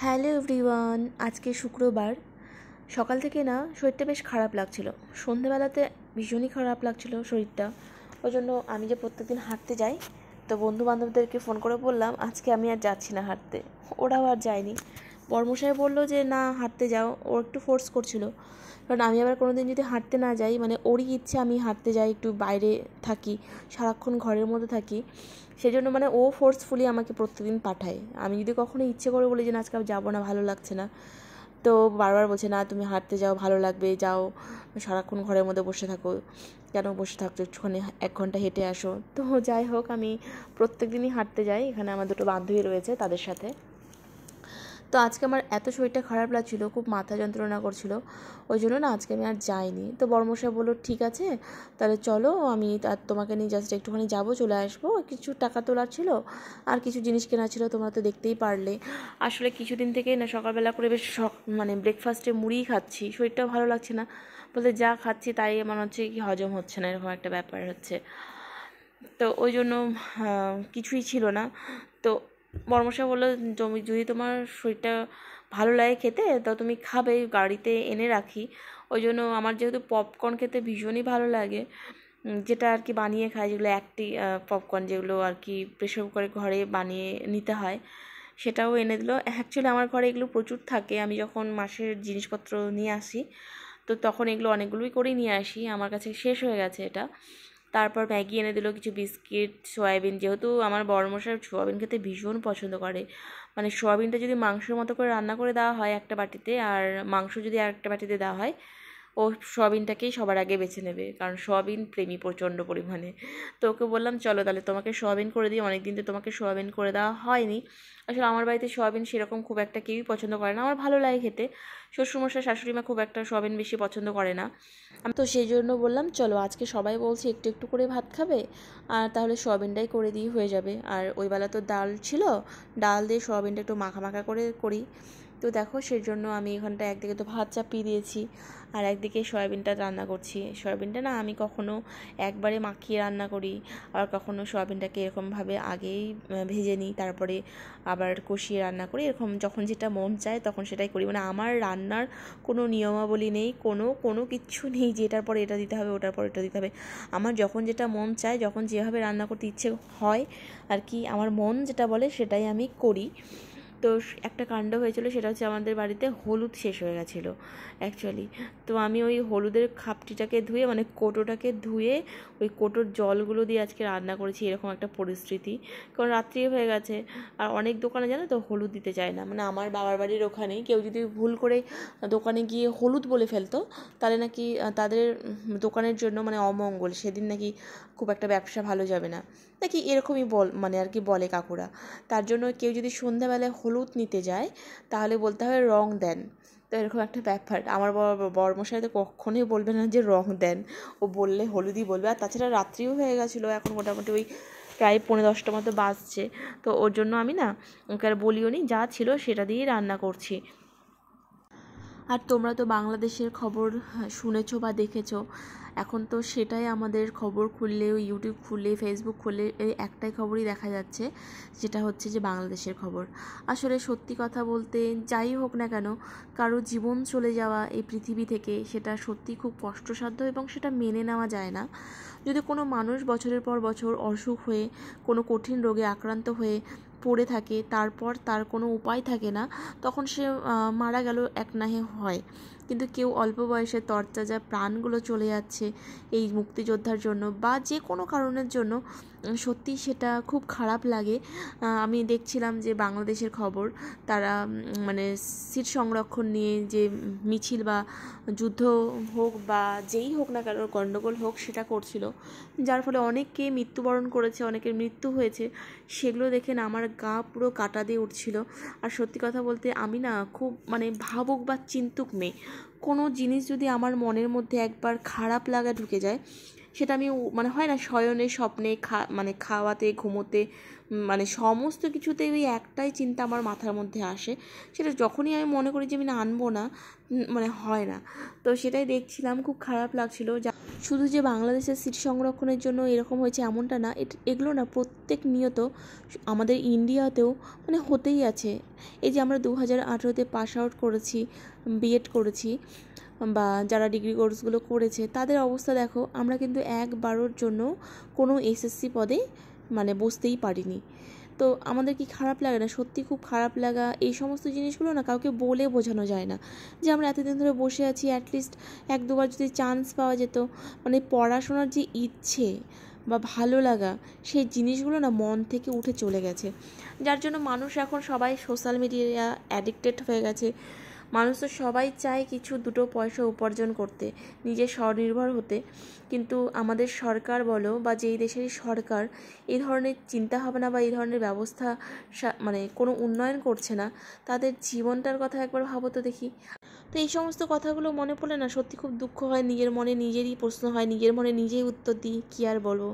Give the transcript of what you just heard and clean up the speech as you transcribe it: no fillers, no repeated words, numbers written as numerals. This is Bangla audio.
হ্যালো এভরিওয়ান, আজকে শুক্রবার সকাল থেকে না শরীরটা বেশ খারাপ লাগছিল। সন্ধেবেলাতে ভীষণই খারাপ লাগছিল শরীরটা। ওই জন্য আমি যে প্রত্যেকদিন হাঁটতে যাই, তো বন্ধু বান্ধবদেরকে ফোন করে বললাম আজকে আমি আর যাচ্ছি না হাঁটতে। ওরাও আর যায়নি। বর্মশাই বললো যে না হাঁটতে যাও, ও একটু ফোর্স করছিল। কারণ আমি আবার কোনো দিন যদি হাঁটতে না যাই, মানে ওরই ইচ্ছে আমি হাঁটতে যাই, একটু বাইরে থাকি, সারাক্ষণ ঘরের মধ্যে থাকি, সেই জন্য মানে ও ফোর্সফুলি আমাকে প্রত্যেকদিন পাঠায়। আমি যদি কখনো ইচ্ছে করে বলি যে না আজকে আমি যাবো না, ভালো লাগছে না, তো বারবার বলছে না তুমি হাঁটতে যাও, ভালো লাগবে, যাও, সারাক্ষণ ঘরের মধ্যে বসে থাকো, কেন বসে থাকছো, একটুখানি 1 ঘন্টা হেঁটে আসো। তো যাই হোক, আমি প্রত্যেক দিনই হাঁটতে যাই। এখানে আমার 2 বান্ধবী রয়েছে, তাদের সাথে। তো আজকে আমার এত শরীরটা খারাপ লাগছিলো, খুব মাথা যন্ত্রণা করছিল, ওই জন্য না আজকে আমি আর যাইনি। তো বর্মশাই বললো ঠিক আছে তাহলে চলো, আমি আর তোমাকে নিয়ে জাস্ট একটুখানি যাবো, চলে আসবো। কিছু টাকা তোলার ছিল আর কিছু জিনিস কেনা ছিল, তোমরা তো দেখতেই পারলে। আসলে কিছুদিন থেকেই না সকালবেলা করে বেশ মানে ব্রেকফাস্টে মুড়িই খাচ্ছি, শরীরটাও ভালো লাগছে না, বলতে যা খাচ্ছি তাই মনে হচ্ছে কি হজম হচ্ছে না, এরকম একটা ব্যাপার হচ্ছে। তো ওই জন্য কিছুই ছিল না। তো বর্মশাই বললো তুমি যদি তোমার শরীরটা ভালো লাগে খেতে তো তুমি খাবে, গাড়িতে এনে রাখি। ওই জন্য আমার যেহেতু পপকর্ন খেতে ভীষণই ভালো লাগে, যেটা আর কি বানিয়ে খাই, যেগুলো একটি পপকর্ন, যেগুলো আর কি প্রেসার কুকারে ঘরে বানিয়ে নিতে হয়, সেটাও এনে দিল। অ্যাকচুয়ালি আমার ঘরে এগুলো প্রচুর থাকে, আমি যখন মাসের জিনিসপত্র নিয়ে আসি তো তখন এগুলো অনেকগুলোই করেই নিয়ে আসি, আমার কাছে শেষ হয়ে গেছে এটা। তারপর ম্যাগি এনে দিল, কিছু বিস্কিট, সয়াবিন, যেহেতু আমার বড়মশাই সয়াবিন খেতে ভীষণ পছন্দ করে, মানে সয়াবিনটা যদি মাংসের মতো করে রান্না করে দেওয়া হয় একটা বাটিতে, আর মাংস যদি আর একটা বাটিতে দেওয়া হয়, ও সয়াবিনটাকেই সবার আগে বেছে নেবে, কারণ সয়াবিন প্রেমী প্রচণ্ড পরিমাণে। তো ওকে বললাম চলো তাহলে তোমাকে সয়াবিন করে দিই, অনেকদিন তো তোমাকে সয়াবিন করে দেওয়া হয়নি। আসলে আমার বাড়িতে সয়াবিন সেরকম খুব একটা কেউই পছন্দ করে না, আমার ভালো লাগে খেতে। শ্বশুরমশাই শাশুড়িমা খুব একটা সয়াবিন বেশি পছন্দ করে না। আমি তো সেই জন্য বললাম চলো আজকে সবাই বলছি একটু একটু করে ভাত খাবে, আর তাহলে সয়াবিনটাই করে দিই, হয়ে যাবে। আর ওই বেলা তো ডাল ছিল, ডাল দিয়ে সয়াবিনটা একটু মাখা মাখা করে করি। তো দেখো সেই জন্য আমি এখানটা একদিকে তো ভাত চাপিয়ে দিয়েছি, আর একদিকে সয়াবিনটা রান্না করছি। সয়াবিনটা না আমি কখনো একবারে মাখিয়ে রান্না করি, আর কখনো সয়াবিনটাকে এরকমভাবে আগেই ভেজে নিই, তারপরে আবার কষিয়ে রান্না করি, এরকম যখন যেটা মন চায় তখন সেটাই করি। মানে আমার রান্নার কোনো নিয়মাবলী নেই, কোনো কিচ্ছু নেই যে এটার পরে এটা দিতে হবে, ওটার পরে এটা দিতে হবে। আমার যখন যেটা মন চায়, যখন যেভাবে রান্না করতে ইচ্ছে হয় আর কি, আমার মন যেটা বলে সেটাই আমি করি। তো একটা কাণ্ড হয়েছিল, সেটা হচ্ছে আমাদের বাড়িতে হলুদ শেষ হয়ে গেছিলো অ্যাকচুয়ালি। তো আমি ওই হলুদের খাপটিটাকে ধুয়ে, মানে কোটোটাকে ধুয়ে, ওই কোটোর জলগুলো দিয়ে আজকে রান্না করেছি, এরকম একটা পরিস্থিতি। কারণ রাত্রি হয়ে গেছে, আর অনেক দোকানে জানো তো হলুদ দিতে চায় না, মানে আমার বাবার বাড়ির ওখানে কেউ যদি ভুল করে দোকানে গিয়ে হলুদ বলে ফেলতো, তাহলে নাকি তাদের দোকানের জন্য মানে অমঙ্গল, সেদিন নাকি খুব একটা ব্যবসা ভালো যাবে না নাকি, এরকমই মানে আর কি বলে কাকুরা। তার জন্য কেউ যদি সন্ধ্যাবেলায় হলুদ নিতে যায় তাহলে বলতে হবে রং দেন। তো এরকম একটা ব্যাপার। আমার বড়মশাই তো কখনোই বলবে না যে রং দেন, ও বললে হলুদই বলবে। আর তাছাড়া রাত্রিও হয়ে গেছিলো, এখন মোটামুটি ওই প্রায় 9:30 মতো বাজছে। তো ওর জন্য আমি না ওকে আর বলিও নি, যা ছিল সেটা দিয়েই রান্না করছি। আর তোমরা তো বাংলাদেশের খবর শুনেছো বা দেখেছো, এখন তো সেটাই আমাদের খবর খুললে, ইউটিউব খুললে, ফেসবুক খুললে এই একটাই খবরই দেখা যাচ্ছে, যেটা হচ্ছে যে বাংলাদেশের খবর। আসলে সত্যি কথা বলতে যাই হোক না কেন, কারো জীবন চলে যাওয়া এই পৃথিবী থেকে, সেটা সত্যি খুব কষ্টসাধ্য এবং সেটা মেনে নেওয়া যায় না। যদি কোনো মানুষ বছরের পর বছর অসুখ হয়ে, কোনো কঠিন রোগে আক্রান্ত হয়ে পড়ে থাকে, তারপর তার কোনো উপায় থাকে না, তখন সে মারা গেল এক নাহে হয়। কিন্তু কেউ অল্প বয়সে তরতাজা প্রাণগুলো চলে যাচ্ছে এই মুক্তিযোদ্ধার জন্য বা যে কোনো কারণের জন্য, সত্যি সেটা খুব খারাপ লাগে। আমি দেখছিলাম যে বাংলাদেশের খবর, তারা মানে সিট সংরক্ষণ নিয়ে যে মিছিল বা যুদ্ধ হোক বা যেই হোক না কেন, গণ্ডগোল হোক, সেটা করছিল, যার ফলে অনেকে মৃত্যুবরণ করেছে, অনেকের মৃত্যু হয়েছে। সেগুলো দেখে না আমার গা পুরো কাটা দিয়ে উঠছিল। আর সত্যি কথা বলতে আমি না খুব মানে ভাবুক বা চিন্তুক মেয়ে, কোনো জিনিস যদি আমার মনের মধ্যে একবার খারাপ লাগা ঢুকে যায়, সেটা আমি মানে হয় না শয়নে স্বপ্নে মানে খাওয়াতে ঘুমোতে, মানে সমস্ত কিছুতেই ওই একটাই চিন্তা আমার মাথার মধ্যে আসে। সেটা যখনই আমি মনে করি যে আমি না আনবো না, মানে হয় না। তো সেটাই দেখছিলাম, খুব খারাপ লাগছিল। শুধু যে বাংলাদেশের সিট সংরক্ষণের জন্য এরকম হয়েছে এমনটা না, এগুলো না প্রত্যেক নিয়ত আমাদের ইন্ডিয়াতেও মানে হতেই আছে। এই যে আমরা 2018-তে পাস আউট করেছি, বিএড করেছি, বা যারা ডিগ্রি কোর্সগুলো করেছে তাদের অবস্থা দেখো, আমরা কিন্তু একবারের জন্য কোনো এসএসসি পদে মানে বসতেই পারিনি। তো আমাদের কি খারাপ লাগে না? সত্যি খুব খারাপ লাগা, এই সমস্ত জিনিসগুলো না কাউকে বলে বোঝানো যায় না যে আমরা এতদিন ধরে বসে আছি। অ্যাটলিস্ট এক দুবার যদি চান্স পাওয়া যেত, মানে পড়াশোনার যে ইচ্ছে বা ভালো লাগা, সেই জিনিসগুলো না মন থেকে উঠে চলে গেছে। যার জন্য মানুষ এখন সবাই সোশ্যাল মিডিয়া অ্যাডিক্টেড হয়ে গেছে। মানুষ তো সবাই চায় কিছু দুটো পয়সা উপার্জন করতে, নিজে স্বনির্ভর হতে, কিন্তু আমাদের সরকার বলো বা যেই দেশেরই সরকার এই ধরনের চিন্তাভাবনা বা এই ধরনের ব্যবস্থা মানে কোনো উন্নয়ন করছে না। তাদের জীবনটার কথা একবার ভাবো তো দেখি। তো এই সমস্ত কথাগুলো মনে পড়লে না সত্যি খুব দুঃখ হয়, নিজের মনে নিজেরই প্রশ্ন হয়, নিজের মনে নিজেই উত্তর দিই, কী আর বলবো।